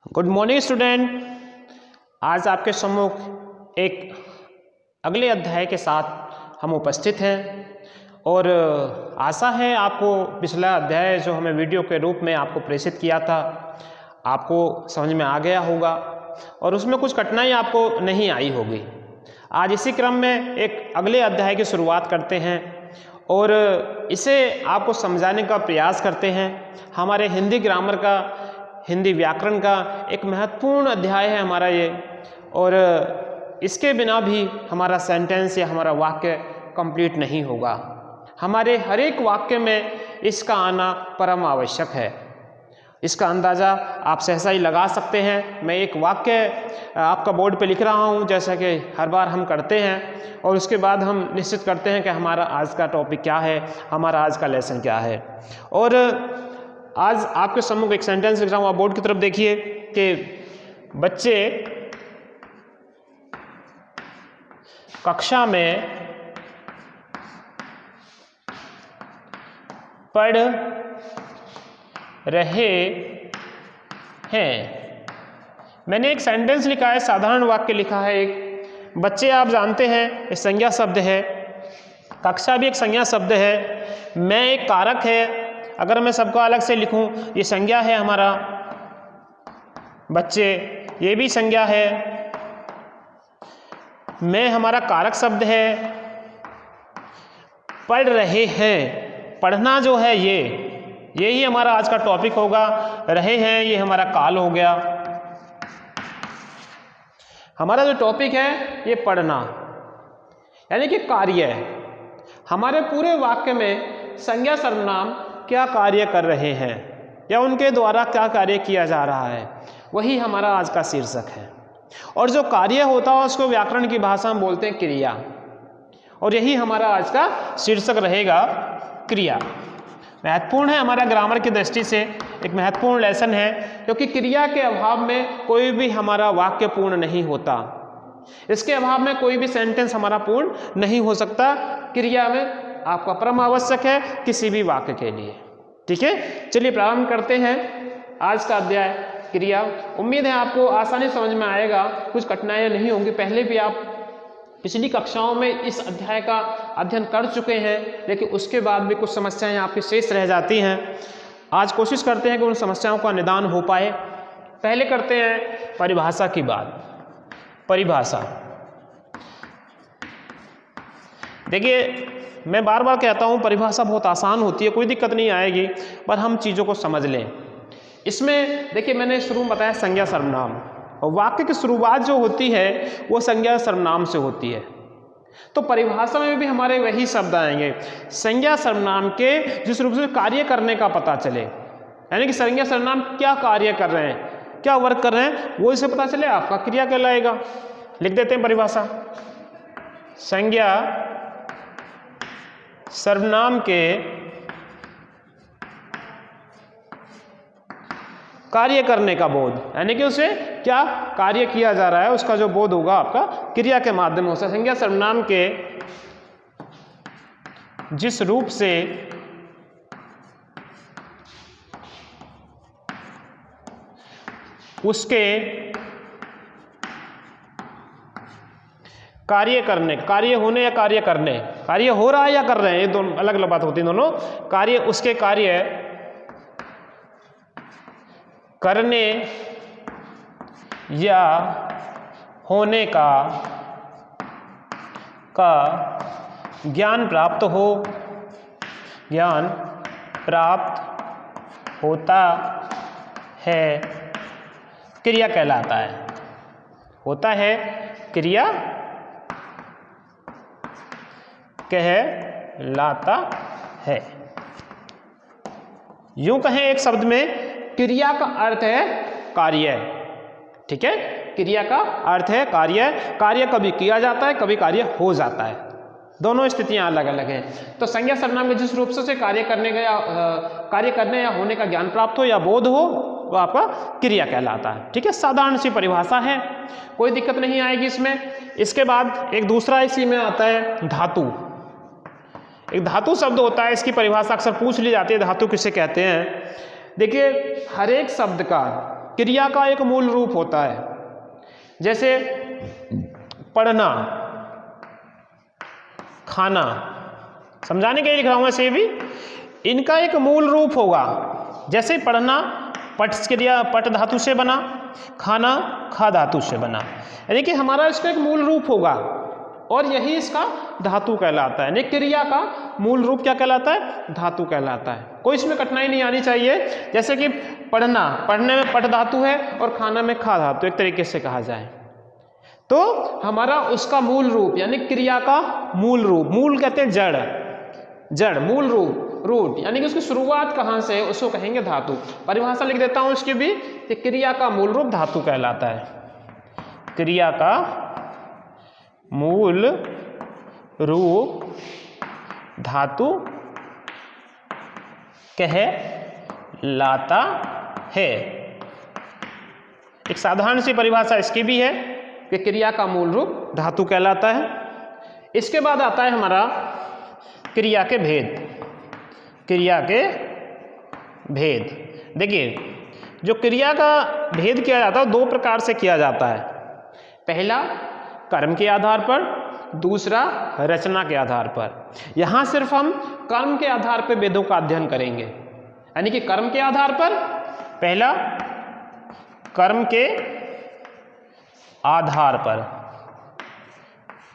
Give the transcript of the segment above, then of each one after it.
Good morning student. आज आपके सम्मुख एक अगले अध्याय के साथ हम उपस्थित हैं और आशा है आपको पिछला अध्याय जो हमें वीडियो के रूप में आपको प्रेषित किया था आपको समझ में आ गया होगा और उसमें कुछ कठिनाई आपको नहीं आई होगी। आज इसी क्रम में एक अगले अध्याय की शुरुआत करते हैं और इसे आपको समझाने का प्रयास करते हैं। हमारे हिंदी ग्रामर का, हिंदी व्याकरण का एक महत्वपूर्ण अध्याय है हमारा ये, और इसके बिना भी हमारा सेंटेंस या हमारा वाक्य कंप्लीट नहीं होगा। हमारे हर एक वाक्य में इसका आना परम आवश्यक है। इसका अंदाज़ा आप सहसा ही लगा सकते हैं। मैं एक वाक्य आपका बोर्ड पे लिख रहा हूँ जैसा कि हर बार हम करते हैं और उसके बाद हम निश्चित करते हैं कि हमारा आज का टॉपिक क्या है, हमारा आज का लेसन क्या है। और आज आपके सम्मुख एक सेंटेंस लिख रहा हूँ, आप बोर्ड की तरफ देखिए कि बच्चे कक्षा में पढ़ रहे हैं। मैंने एक सेंटेंस लिखा है, साधारण वाक्य लिखा है। एक बच्चे आप जानते हैं एक संज्ञा शब्द है, कक्षा भी एक संज्ञा शब्द है, मैं एक कारक है। अगर मैं सबको अलग से लिखूं, ये संज्ञा है हमारा, बच्चे ये भी संज्ञा है, मैं हमारा कारक शब्द है, पढ़ रहे हैं, पढ़ना जो है यही हमारा आज का टॉपिक होगा। रहे हैं ये हमारा काल हो गया। हमारा जो टॉपिक है ये पढ़ना यानी कि कार्य है। हमारे पूरे वाक्य में संज्ञा सर्वनाम क्या कार्य कर रहे हैं या उनके द्वारा क्या कार्य किया जा रहा है, वही हमारा आज का शीर्षक है। और जो कार्य होता है उसको व्याकरण की भाषा में बोलते हैं क्रिया, और यही हमारा आज का शीर्षक रहेगा, क्रिया। महत्वपूर्ण है हमारा ग्रामर की दृष्टि से, एक महत्वपूर्ण लेसन है, क्योंकि क्रिया के अभाव में कोई भी हमारा वाक्य पूर्ण नहीं होता। इसके अभाव में कोई भी सेंटेंस हमारा पूर्ण नहीं हो सकता। क्रिया में आपका परम आवश्यक है किसी भी वाक्य के लिए। ठीक है, चलिए प्रारंभ करते हैं आज का अध्याय क्रिया। उम्मीद है आपको आसानी समझ में आएगा, कुछ कठिनाइयाँ नहीं होंगी। पहले भी आप पिछली कक्षाओं में इस अध्याय का अध्ययन कर चुके हैं, लेकिन उसके बाद भी कुछ समस्याएं आपकी शेष रह जाती हैं। आज कोशिश करते हैं कि उन समस्याओं का निदान हो पाए। पहले करते हैं परिभाषा की बात। परिभाषा, देखिए मैं बार बार कहता हूँ परिभाषा बहुत आसान होती है, कोई दिक्कत नहीं आएगी, पर हम चीज़ों को समझ लें। इसमें देखिए मैंने शुरू में बताया संज्ञा सर्वनाम, और वाक्य की शुरुआत जो होती है वो संज्ञा सर्वनाम से होती है। तो परिभाषा में भी हमारे वही शब्द आएंगे, संज्ञा सर्वनाम के जिस रूप से कार्य करने का पता चले, यानी कि संज्ञा सर्वनाम क्या कार्य कर रहे हैं, क्या वर्क कर रहे हैं, वो इसे पता चले, आपका क्रिया कहलाएगा। लिख देते हैं परिभाषा। संज्ञा सर्वनाम के कार्य करने का बोध, यानी कि उसे क्या कार्य किया जा रहा है उसका जो बोध होगा आपका क्रिया के माध्यम से। संज्ञा सर्वनाम के जिस रूप से उसके कार्य करने, कार्य होने या कार्य करने, कार्य हो रहा है या कर रहे हैं, ये दोनों अलग अलग बात होती है। दोनों कार्य, उसके कार्य करने या होने का ज्ञान प्राप्त हो, ज्ञान प्राप्त होता है, क्रिया कहलाता है। होता है, क्रिया कहलाता है। यूं कहें एक शब्द में, क्रिया का अर्थ है कार्य। ठीक है, क्रिया का अर्थ है कार्य। कार्य कभी किया जाता है, कभी कार्य हो जाता है, दोनों स्थितियां अलग अलग हैं। तो संज्ञा सर्वनाम के जिस रूप से कार्य करने या होने का ज्ञान प्राप्त हो या बोध हो, वो आपका क्रिया कहलाता है। ठीक है, साधारण सी परिभाषा है, कोई दिक्कत नहीं आएगी इसमें। इसके बाद एक दूसरा इसी में आता है धातु। एक धातु शब्द होता है, इसकी परिभाषा अक्सर पूछ ली जाती है, धातु किसे कहते हैं। देखिए हर एक शब्द का क्रिया का एक मूल रूप होता है। जैसे पढ़ना, खाना, समझाने के लिए लिख रहा हूं ऐसे भी, इनका एक मूल रूप होगा। जैसे पढ़ना पट क्रिया पट धातु से बना, खाना खा धातु से बना, यानी कि हमारा इसका एक मूल रूप होगा और यही इसका धातु कहलाता है। यानी क्रिया का मूल रूप क्या कहलाता है? धातु कहलाता है। कोई इसमें कठिनाई नहीं आनी चाहिए। जैसे कि पढ़ना, पढ़ने में पट धातु है और खाना में खा धातु, एक तरीके से कहा जाए तो हमारा उसका मूल रूप यानी क्रिया का मूल रूप, मूल कहते हैं जड़, जड़ मूल रूप, रूट, यानी कि उसकी शुरुआत कहाँ से है उसको कहेंगे धातु। परिभाषा लिख देता हूं इसकी भी कि क्रिया का मूल रूप धातु कहलाता है। क्रिया का मूल रूप धातु कहलाता है। एक साधारण सी परिभाषा इसकी भी है कि क्रिया का मूल रूप धातु कहलाता है। इसके बाद आता है हमारा क्रिया के भेद। क्रिया के भेद, देखिए जो क्रिया का भेद किया जाता है दो प्रकार से किया जाता है। पहला कर्म के आधार पर, दूसरा रचना के आधार पर। यहां सिर्फ हम कर्म के आधार पर भेदों का अध्ययन करेंगे, यानी कि कर्म के आधार पर, पहला कर्म के आधार पर,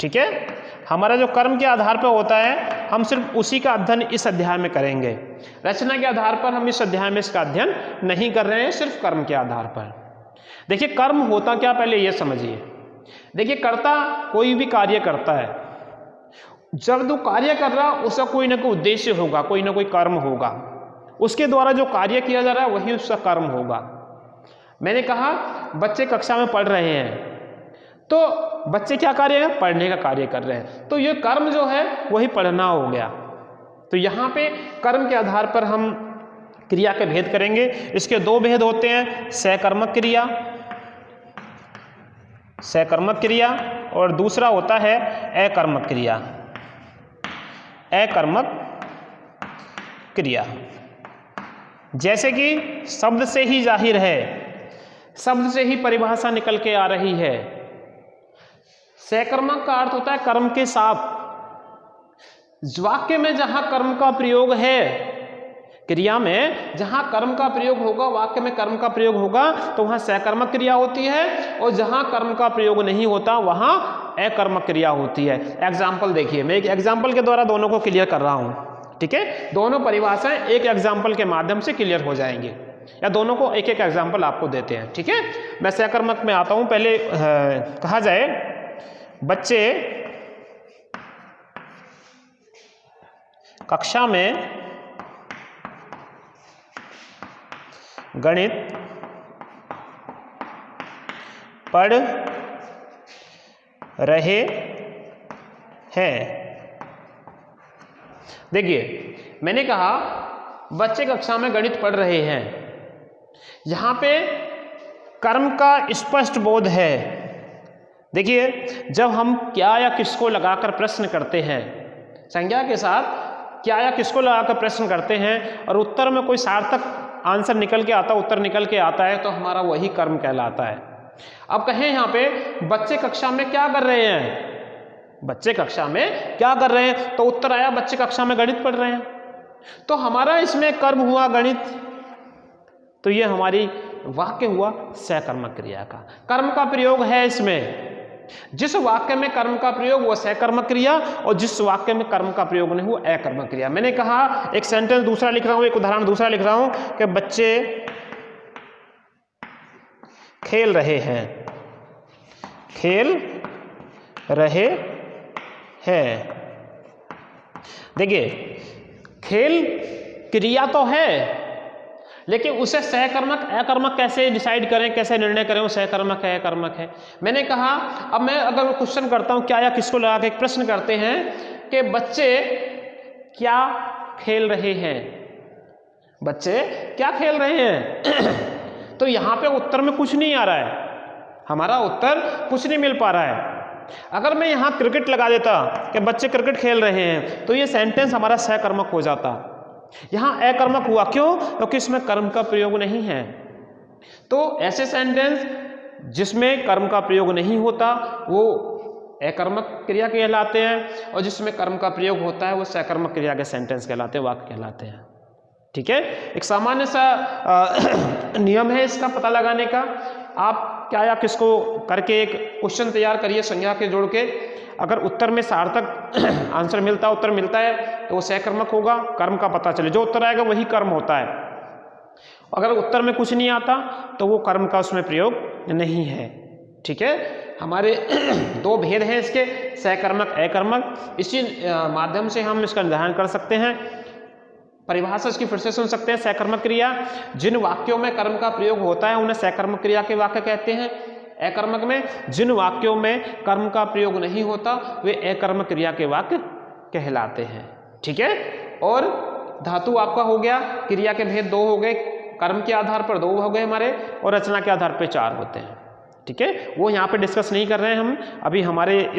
ठीक है। हमारा जो कर्म के आधार पर होता है हम सिर्फ उसी का अध्ययन इस अध्याय में करेंगे। रचना के आधार पर हम इस अध्याय में इसका अध्ययन नहीं कर रहे हैं, सिर्फ कर्म के आधार पर। देखिए कर्म होता क्या, पहले यह समझिए। देखिए कर्ता कोई भी कार्य करता है, जब जो कार्य कर रहा उसका कोई ना कोई उद्देश्य होगा, कोई ना कोई कर्म होगा, उसके द्वारा जो कार्य किया जा रहा है वही उसका कर्म होगा। मैंने कहा बच्चे कक्षा में पढ़ रहे हैं तो बच्चे क्या कार्य है? पढ़ने का कार्य कर रहे हैं, तो ये कर्म जो है वही पढ़ना हो गया। तो यहाँ पे कर्म के आधार पर हम क्रिया के भेद करेंगे। इसके दो भेद होते हैं, सकर्मक क्रिया, सकर्मक क्रिया, और दूसरा होता है अकर्मक क्रिया, अकर्मक क्रिया। जैसे कि शब्द से ही जाहिर है, शब्द से ही परिभाषा निकल के आ रही है। सकर्मक का अर्थ होता है कर्म के साथ। वाक्य में जहां कर्म का प्रयोग है, क्रिया में जहां कर्म का प्रयोग होगा, वाक्य में कर्म का प्रयोग होगा तो वहां सकर्मक क्रिया होती है, और जहां कर्म का प्रयोग नहीं होता वहां अकर्मक क्रिया होती है। एग्जाम्पल देखिए, मैं एक एग्जाम्पल के द्वारा दोनों को क्लियर कर रहा हूं, ठीक है। दोनों परिभाषाएं एक एग्जाम्पल के माध्यम से क्लियर हो जाएंगे, या दोनों को एक एक एग्जाम्पल आपको देते हैं, ठीक है। मैं सकर्मक में आता हूं। पहले कहा जाए बच्चे कक्षा में गणित पढ़ रहे हैं। देखिए मैंने कहा बच्चे कक्षा में गणित पढ़ रहे हैं, यहां पे कर्म का स्पष्ट बोध है। देखिए जब हम क्या या किसको लगाकर प्रश्न करते हैं, संज्ञा के साथ क्या या किसको लगाकर प्रश्न करते हैं और उत्तर में कोई सार्थक आंसर निकल के आता, उत्तर निकल के आता है, तो हमारा वही कर्म कहलाता है। अब कहें यहाँ पे बच्चे कक्षा में क्या कर रहे हैं, बच्चे कक्षा में क्या कर रहे हैं, तो उत्तर आया बच्चे कक्षा में गणित पढ़ रहे हैं, तो हमारा इसमें कर्म हुआ गणित, तो ये हमारी वाक्य हुआ सकर्मक क्रिया का। कर्म का प्रयोग है इसमें, जिस वाक्य में कर्म का प्रयोग वो सकर्मक क्रिया, और जिस वाक्य में कर्म का प्रयोग नहीं वो अकर्मक क्रिया। मैंने कहा एक सेंटेंस दूसरा लिख रहा हूं, एक उदाहरण दूसरा लिख रहा हूं कि बच्चे खेल रहे हैं, खेल रहे हैं। देखिए खेल क्रिया तो है, लेकिन उसे सहकर्मक अकर्मक कैसे डिसाइड करें, कैसे निर्णय करें वो सहकर्मक है अकर्मक है। मैंने कहा अब मैं अगर क्वेश्चन करता हूं क्या या किसको लगा के एक प्रश्न करते हैं कि बच्चे क्या खेल रहे हैं, बच्चे क्या खेल रहे हैं तो यहां पे उत्तर में कुछ नहीं आ रहा है, हमारा उत्तर कुछ नहीं मिल पा रहा है। अगर मैं यहां क्रिकेट लगा देता कि बच्चे क्रिकेट खेल रहे हैं तो ये सेंटेंस हमारा सहकर्मक हो जाता। यहां अकर्मक हुआ, क्यों? क्योंकि इसमें कर्म का प्रयोग नहीं है। तो ऐसे सेंटेंस जिसमें कर्म का प्रयोग नहीं होता वो अकर्मक क्रिया कहलाते हैं, और जिसमें कर्म का प्रयोग होता है वो सकर्मक क्रिया के सेंटेंस कहलाते हैं, वाक्य कहलाते हैं। ठीक है, एक सामान्य सा नियम है इसका पता लगाने का। आप क्या या किसको करके एक क्वेश्चन तैयार करिए संज्ञा के जोड़ के, अगर उत्तर में सार्थक आंसर मिलता है, उत्तर मिलता है तो वो सकर्मक होगा, कर्म का पता चले, जो उत्तर आएगा वही कर्म होता है। अगर उत्तर में कुछ नहीं आता तो वो कर्म का उसमें प्रयोग नहीं है। ठीक है, हमारे दो भेद हैं इसके, सकर्मक अकर्मक। इसी माध्यम से हम इसका निर्धारण कर सकते हैं। परिभाषा इसकी फिर से सुन सकते हैं। सकर्मक क्रिया, जिन वाक्यों में कर्म का प्रयोग होता है उन्हें सकर्मक क्रिया के वाक्य कहते हैं। अकर्मक में जिन वाक्यों में कर्म का प्रयोग नहीं होता वे अकर्मक क्रिया के वाक्य कहलाते हैं। ठीक है, और धातु आपका हो गया, क्रिया के भेद दो हो गए, कर्म के आधार पर दो हो गए हमारे, और रचना के आधार पर 4 होते हैं। ठीक है, वो यहाँ पे डिस्कस नहीं कर रहे हैं हम, अभी हमारे